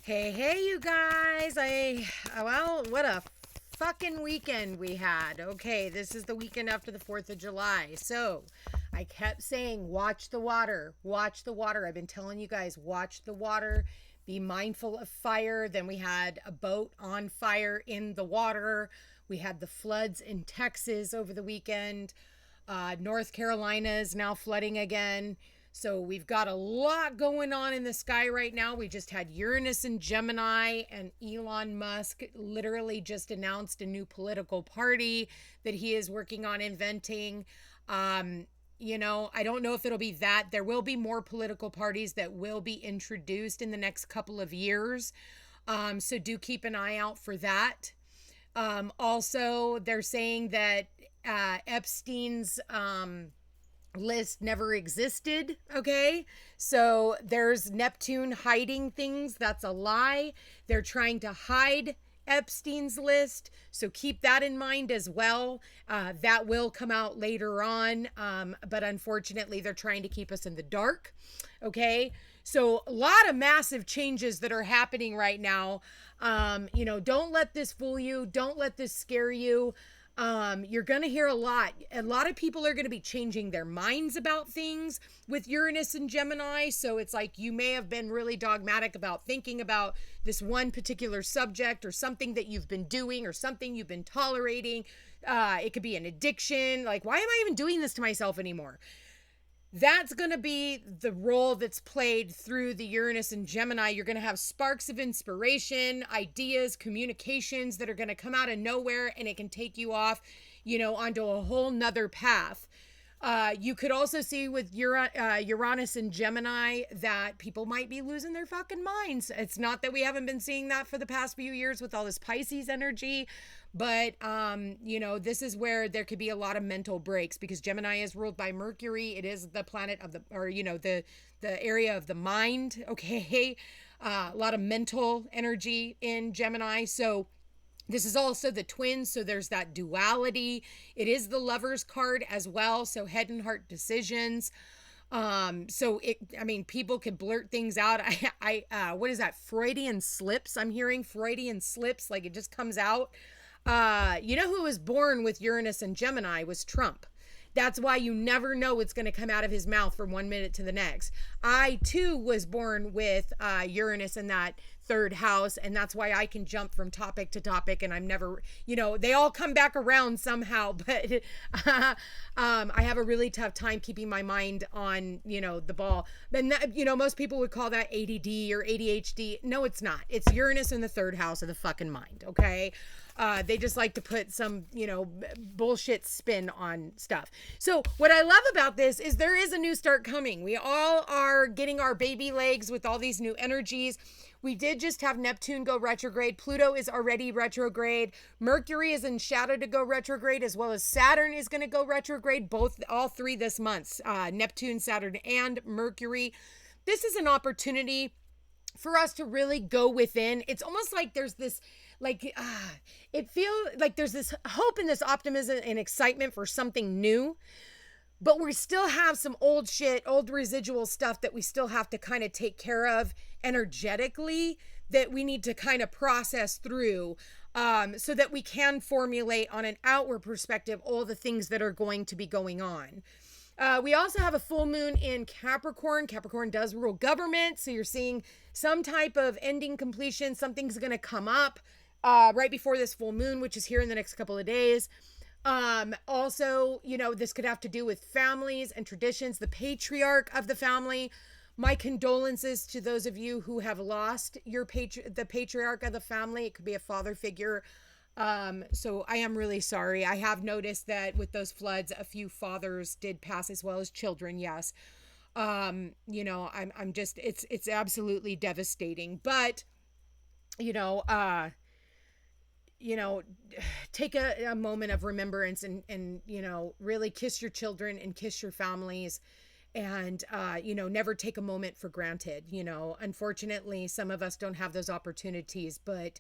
Hey, you guys. Well, what a fucking weekend we had. Okay, this is the weekend after the 4th of July. So I kept saying, watch the water, watch the water. I've been telling you guys, watch the water, be mindful of fire. Then we had a boat on fire in the water. We had the floods in Texas over the weekend. North Carolina is now flooding again. So we've got a lot going on in the sky right now. We just had Uranus and Gemini, and Elon Musk literally just announced a new political party that he is working on inventing. I don't know if it'll be that. There will be more political parties that will be introduced in the next couple of years. So do keep an eye out for that. Also, they're saying that Epstein's list never existed. Okay, so there's Neptune hiding things. That's a lie. They're trying to hide Epstein's list, so keep that in mind as well. That will come out later on, but unfortunately they're trying to keep us in the dark. Okay, so a lot of massive changes that are happening right now. Don't let this fool you. Don't let this scare you. You're going to hear a lot. A lot of people are going to be changing their minds about things with Uranus and Gemini. So it's like you may have been really dogmatic about thinking about this one particular subject or something that you've been doing or something you've been tolerating. It could be an addiction. Like, why am I even doing this to myself anymore? That's going to be the role that's played through the Uranus and Gemini. You're going to have sparks of inspiration, ideas, communications that are going to come out of nowhere, and it can take you off, onto a whole nother path. You could also see with Uranus and Gemini that people might be losing their fucking minds. It's not that we haven't been seeing that for the past few years with all this Pisces energy, but, this is where there could be a lot of mental breaks because Gemini is ruled by Mercury. It is the planet of the area of the mind. Okay. A lot of mental energy in Gemini. So this is also the twins, so there's that duality. It is the Lover's card as well, so head and heart decisions. People can blurt things out. What is that? Freudian slips. I'm hearing Freudian slips, like it just comes out. Who was born with Uranus and Gemini was Trump. That's why you never know what's going to come out of his mouth from one minute to the next. I, too, was born with Uranus in that third house, and that's why I can jump from topic to topic, and I'm never, they all come back around somehow, but I have a really tough time keeping my mind on, the ball. And, most people would call that ADD or ADHD. No, it's not. It's Uranus in the third house of the fucking mind, okay? They just like to put some, bullshit spin on stuff. So what I love about this is there is a new start coming. We all are getting our baby legs with all these new energies. We did just have Neptune go retrograde. Pluto is already retrograde. Mercury is in shadow to go retrograde, as well as Saturn is going to go retrograde, all three this month. Neptune, Saturn, and Mercury. This is an opportunity for us to really go within. It's almost like there's this it feels like there's this hope and this optimism and excitement for something new, but we still have some old residual stuff that we still have to kind of take care of energetically, that we need to kind of process through, so that we can formulate on an outward perspective all the things that are going to be going on. We also have a full moon in Capricorn. Capricorn does rule government, so you're seeing some type of ending, completion. Something's going to come up right before this full moon, which is here in the next couple of days. Also, this could have to do with families and traditions, the patriarch of the family. My condolences to those of you who have lost the patriarch of the family. It could be a father figure. So I am really sorry. I have noticed that with those floods, a few fathers did pass as well as children. Yes. I'm just, it's absolutely devastating, but, take a moment of remembrance and, really kiss your children and kiss your families and, never take a moment for granted. Unfortunately, some of us don't have those opportunities, but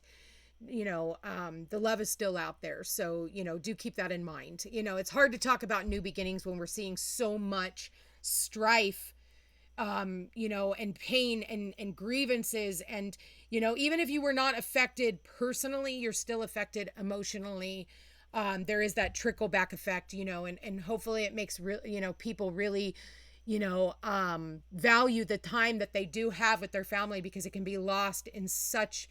the love is still out there. So, do keep that in mind. It's hard to talk about new beginnings when we're seeing so much strife and pain and grievances. And, even if you were not affected personally, you're still affected emotionally. There is that trickle back effect, and hopefully it makes people really, value the time that they do have with their family, because it can be lost in such,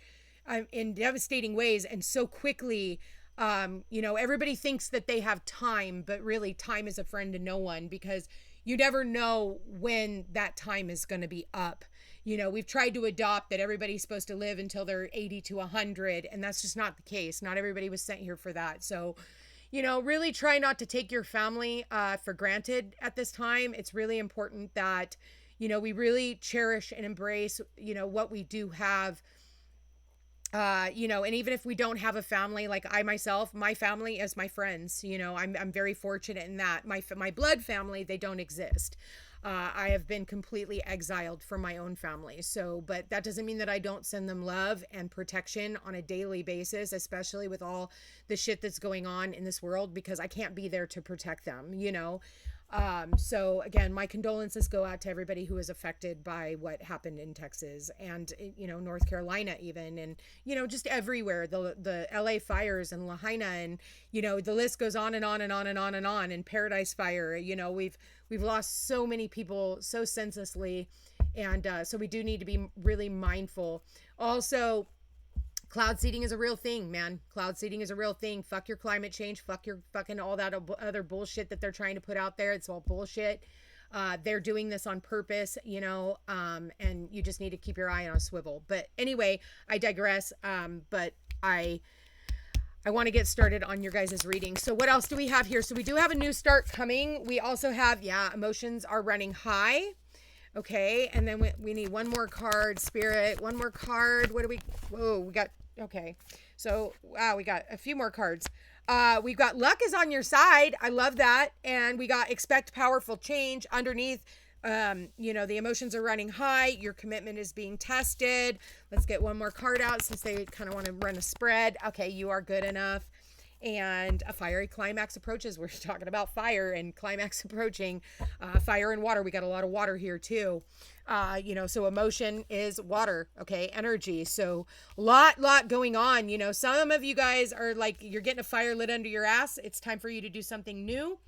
in devastating ways and so quickly. Everybody thinks that they have time, but really time is a friend to no one, because you never know when that time is going to be up. We've tried to adopt that everybody's supposed to live until they're 80 to 100, and that's just not the case. Not everybody was sent here for that. So, really try not to take your family for granted at this time. It's really important that, we really cherish and embrace, what we do have. And even if we don't have a family, like I myself, my family is my friends. I'm very fortunate in that my blood family, they don't exist. I have been completely exiled from my own family. So, but that doesn't mean that I don't send them love and protection on a daily basis, especially with all the shit that's going on in this world, because I can't be there to protect them, So again, my condolences go out to everybody who was affected by what happened in Texas and, North Carolina even, and, just everywhere, the LA fires and Lahaina, and, the list goes on and on and on and on and on, and Paradise Fire, we've lost so many people so senselessly. And, so we do need to be really mindful. Also, cloud seeding is a real thing, man. Cloud seeding is a real thing. Fuck your climate change. Fuck your fucking all that other bullshit that they're trying to put out there. It's all bullshit. They're doing this on purpose, and you just need to keep your eye on a swivel. But anyway, I digress. But I want to get started on your guys' reading. So what else do we have here? So we do have a new start coming. We also have, emotions are running high. Okay, and then we need one more card, Spirit. One more card. What do we... Whoa, we got... Okay, so, wow, we got a few more cards. We've got luck is on your side. I love that. And we got expect powerful change underneath. The emotions are running high. Your commitment is being tested. Let's get one more card out since they kind of want to run a spread. Okay, you are good enough. And a fiery climax approaches. We're talking about fire and climax approaching. Fire and water. We got a lot of water here too. So emotion is water. Okay, energy. So lot going on. Some of you guys are like, you're getting a fire lit under your ass. It's time for you to do something new.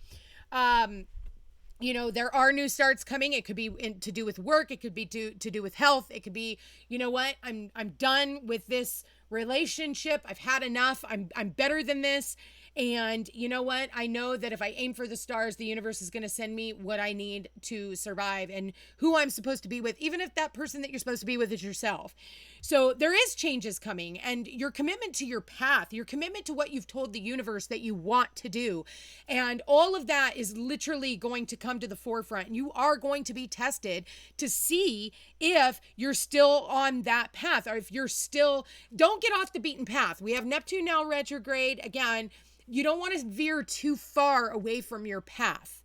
There are new starts coming. It could be to do with work. It could be to do with health. It could be, I'm done with this relationship. I've had enough. I'm better than this. And you know what? I know that if I aim for the stars, the universe is going to send me what I need to survive and who I'm supposed to be with, even if that person that you're supposed to be with is yourself. So there is changes coming, and your commitment to your path, your commitment to what you've told the universe that you want to do. And all of that is literally going to come to the forefront. And you are going to be tested to see if you're still on that path, or if you're still, don't get off the beaten path. We have Neptune now retrograde. Again, you don't want to veer too far away from your path.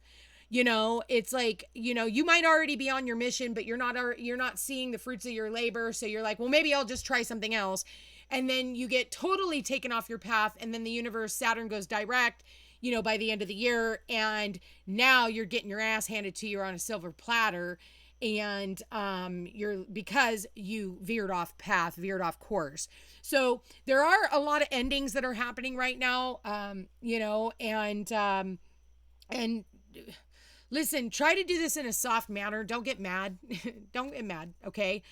It's like, you might already be on your mission, but you're not seeing the fruits of your labor. So you're like, well, maybe I'll just try something else. And then you get totally taken off your path. And then the universe, Saturn goes direct, by the end of the year. And now you're getting your ass handed to you on a silver platter. And because you veered off path, veered off course. So there are a lot of endings that are happening right now, and listen, try to do this in a soft manner. Don't get mad. Don't get mad. Okay.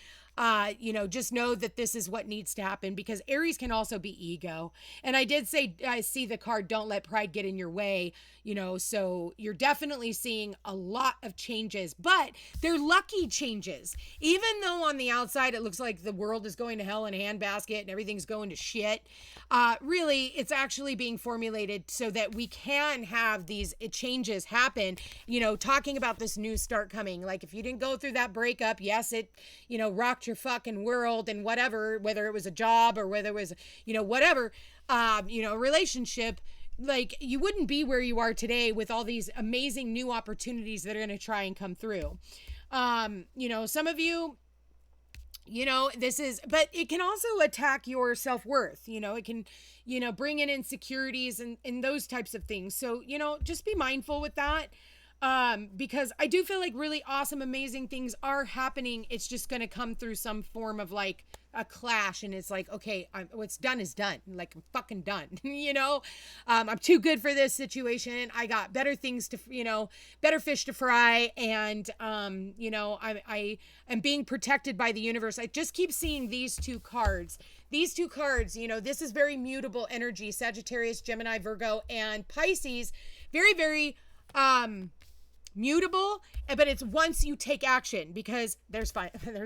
Just know that this is what needs to happen, because Aries can also be ego. And I did say, I see the card, don't let pride get in your way, so you're definitely seeing a lot of changes, but they're lucky changes. Even though on the outside, it looks like the world is going to hell in a handbasket and everything's going to shit. Really, it's actually being formulated so that we can have these changes happen, talking about this new start coming. Like if you didn't go through that breakup, yes, it, rocked your fucking world and whatever, whether it was a job or whether it was, whatever, relationship, like you wouldn't be where you are today with all these amazing new opportunities that are going to try and come through. Some of you, this is, but it can also attack your self-worth. It can, bring in insecurities and those types of things. So, just be mindful with that. Because I do feel like really awesome, amazing things are happening. It's just going to come through some form of like a clash, and it's like, okay, what's done is done. Like, I'm fucking done. You know, I'm too good for this situation. I got better things to, better fish to fry, and I am being protected by the universe. I just keep seeing these two cards. These two cards, this is very mutable energy: Sagittarius, Gemini, Virgo, and Pisces. Very, very mutable, but it's once you take action, because there's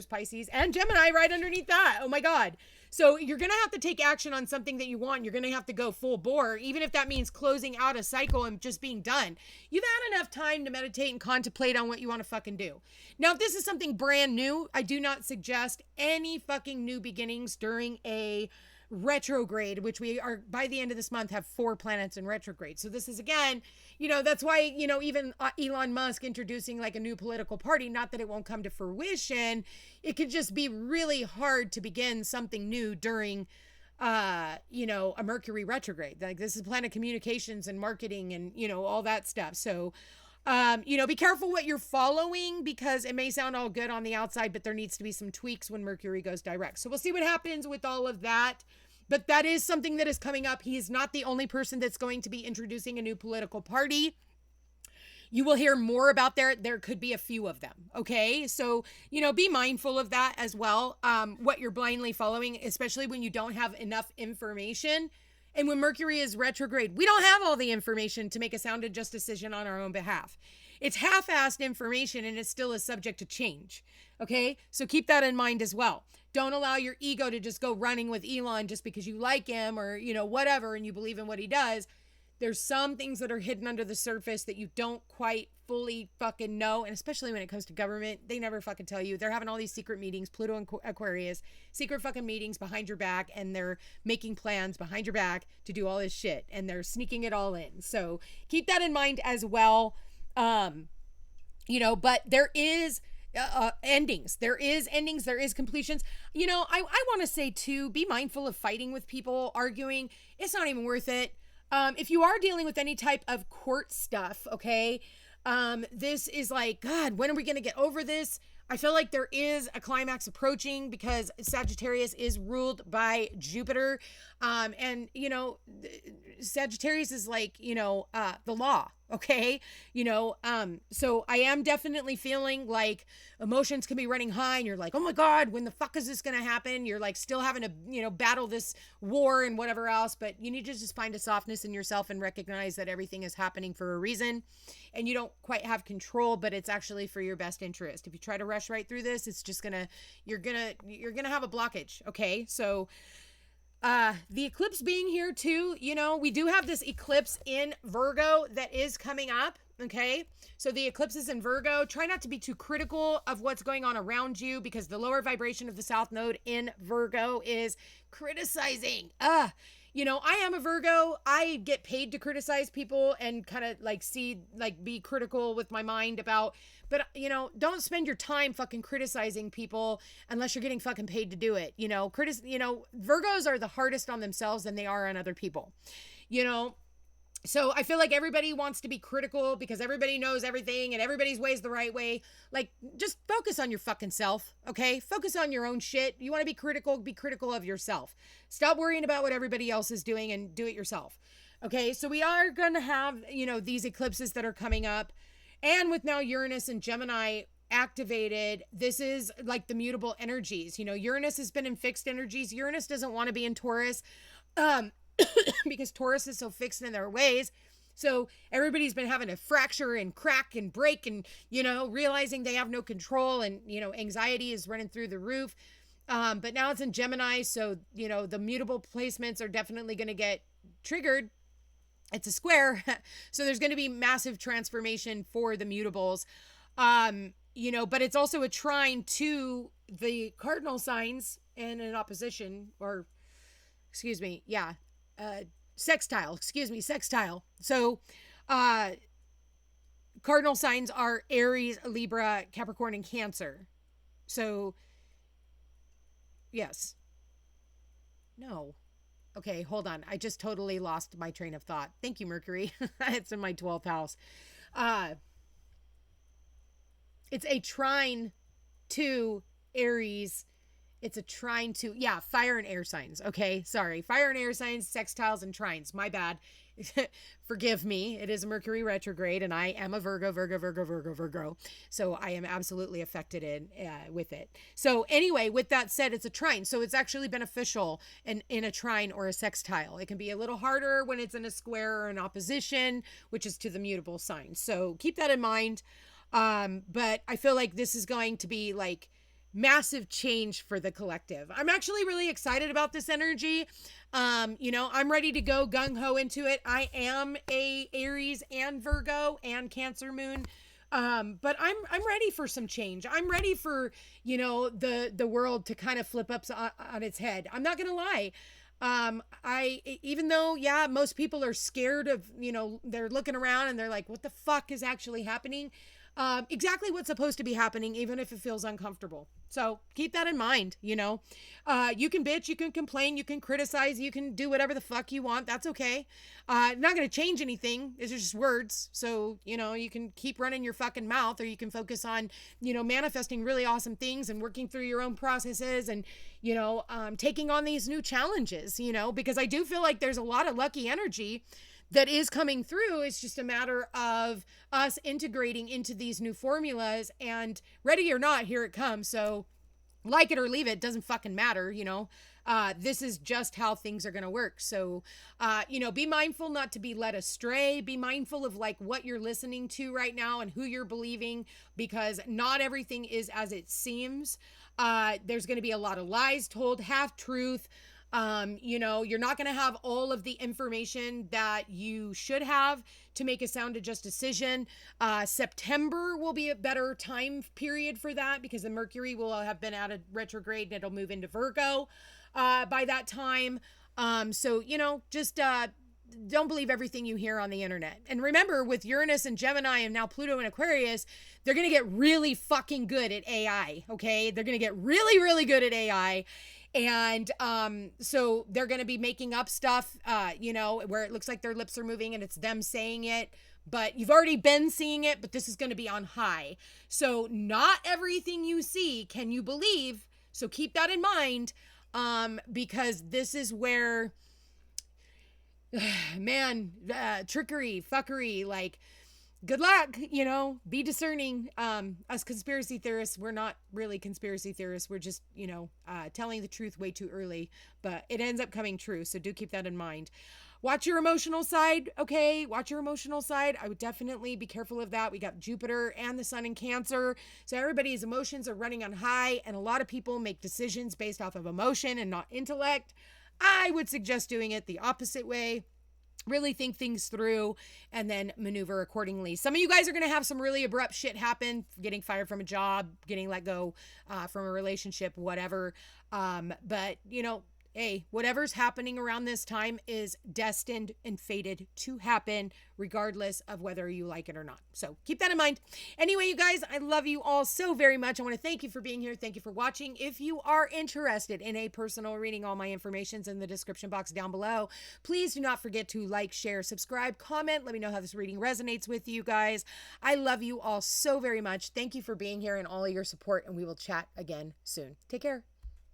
Pisces and Gemini right underneath that. Oh my God. So you're going to have to take action on something that you want. You're going to have to go full bore, even if that means closing out a cycle and just being done. You've had enough time to meditate and contemplate on what you want to fucking do. Now, if this is something brand new, I do not suggest any fucking new beginnings during a retrograde, which we are, by the end of this month, have 4 planets in retrograde. So this is, again, that's why, even Elon Musk introducing like a new political party, not that it won't come to fruition, it could just be really hard to begin something new during a Mercury retrograde. Like, this is planet communications and marketing and all that stuff. So be careful what you're following, because it may sound all good on the outside, but there needs to be some tweaks when Mercury goes direct. So we'll see what happens with all of that. But that is something that is coming up. He is not the only person that's going to be introducing a new political party. You will hear more about there could be a few of them. Okay. So, be mindful of that as well. What you're blindly following, especially when you don't have enough information. And when Mercury is retrograde, we don't have all the information to make a sound and just decision on our own behalf. It's half-assed information, and it still is subject to change. Okay? So keep that in mind as well. Don't allow your ego to just go running with Elon just because you like him or, whatever, and you believe in what he does. There's some things that are hidden under the surface that you don't quite fully fucking know. And especially when it comes to government, they never fucking tell you. They're having all these secret meetings, Pluto and Aquarius, secret fucking meetings behind your back. And they're making plans behind your back to do all this shit. And they're sneaking it all in. So keep that in mind as well. But there is endings. There is endings. There is completions. I want to say too, be mindful of fighting with people, arguing. It's not even worth it. If you are dealing with any type of court stuff, okay, this is like, God, when are we going to get over this? I feel like there is a climax approaching, because Sagittarius is ruled by Jupiter. Sagittarius is like, the law. Okay. So I am definitely feeling like emotions can be running high, and you're like, oh my God, when the fuck is this going to happen? You're like still having to, battle this war and whatever else, but you need to just find a softness in yourself and recognize that everything is happening for a reason, and you don't quite have control, but it's actually for your best interest. If you try to rush right through this, it's just you're gonna have a blockage. Okay. So, the eclipse being here too, we do have this eclipse in Virgo that is coming up. Okay. So the eclipse is in Virgo. Try not to be too critical of what's going on around you, because the lower vibration of the South Node in Virgo is criticizing. I am a Virgo. I get paid to criticize people and kind of be critical with my mind about, but don't spend your time fucking criticizing people unless you're getting fucking paid to do it. Virgos are the hardest on themselves than they are on other people, So I feel like everybody wants to be critical because everybody knows everything and everybody's way is the right way. Like, just focus on your fucking self, okay? Focus on your own shit. You want to be critical of yourself. Stop worrying about what everybody else is doing and do it yourself. Okay, so we are going to have, these eclipses that are coming up. And with now Uranus and Gemini activated, this is like the mutable energies. Uranus has been in fixed energies. Uranus doesn't want to be in Taurus. Because Taurus is so fixed in their ways. So everybody's been having to fracture and crack and break and, realizing they have no control, and, anxiety is running through the roof. But now it's in Gemini. So, the mutable placements are definitely going to get triggered. It's a square. So there's going to be massive transformation for the mutables. But it's also a trine to the cardinal signs and an opposition, or sextile. So, cardinal signs are Aries, Libra, Capricorn, and Cancer. So, yes. No. Okay, hold on. I just totally lost my train of thought. Thank you, Mercury. It's in my 12th house. It's a trine to Aries. It's a trine to, yeah, fire and air signs. Okay, sorry. Fire and air signs, sextiles, and trines. My bad. Forgive me. It is a Mercury retrograde, and I am a Virgo. So I am absolutely affected with it. So anyway, with that said, it's a trine. So it's actually beneficial in a trine or a sextile. It can be a little harder when it's in a square or an opposition, which is to the mutable sign. So keep that in mind. But I feel like this is going to be like massive change for the collective. I'm actually really excited about this energy. I'm ready to go gung ho into it. I am a Aries and Virgo and Cancer moon. But I'm ready for some change. I'm ready for, the world to kind of flip up on its head. I'm not going to lie. Even though, yeah, most people are scared of, they're looking around and they're like, what the fuck is actually happening? Exactly what's supposed to be happening, even if it feels uncomfortable. So keep that in mind. You can bitch, you can complain, you can criticize, you can do whatever the fuck you want. That's okay. Not going to change anything. It's just words. So, you can keep running your fucking mouth, or you can focus on, manifesting really awesome things and working through your own processes and, taking on these new challenges, because I do feel like there's a lot of lucky energy that is coming through. It's just a matter of us integrating into these new formulas, and ready or not, here it comes. So like it or leave it, doesn't fucking matter. This is just how things are going to work. So, be mindful not to be led astray. Be mindful of like what you're listening to right now and who you're believing, because not everything is as it seems. There's going to be a lot of lies told, half truth. You're not going to have all of the information that you should have to make a sound adjust decision. September will be a better time period for that, because the Mercury will have been out of retrograde and it'll move into Virgo by that time. Just don't believe everything you hear on the internet. And remember, with Uranus and Gemini and now Pluto and Aquarius, they're going to get really fucking good at AI. Okay. They're going to get really, really good at AI. And so they're going to be making up stuff, where it looks like their lips are moving and it's them saying it, but you've already been seeing it, but this is going to be on high. So not everything you see can you believe. So keep that in mind, because this is where, trickery, fuckery, like, good luck, be discerning. Us conspiracy theorists, we're not really conspiracy theorists. We're just, telling the truth way too early, but it ends up coming true. So do keep that in mind. Watch your emotional side. Okay. Watch your emotional side. I would definitely be careful of that. We got Jupiter and the sun in Cancer. So everybody's emotions are running on high, and a lot of people make decisions based off of emotion and not intellect. I would suggest doing it the opposite way. Really think things through and then maneuver accordingly. Some of you guys are going to have some really abrupt shit happen, getting fired from a job, getting let go from a relationship, whatever. But, hey, whatever's happening around this time is destined and fated to happen, regardless of whether you like it or not. So keep that in mind. Anyway, you guys, I love you all so very much. I want to thank you for being here. Thank you for watching. If you are interested in a personal reading, all my information's in the description box down below. Please do not forget to like, share, subscribe, comment. Let me know how this reading resonates with you guys. I love you all so very much. Thank you for being here and all of your support, and we will chat again soon. Take care.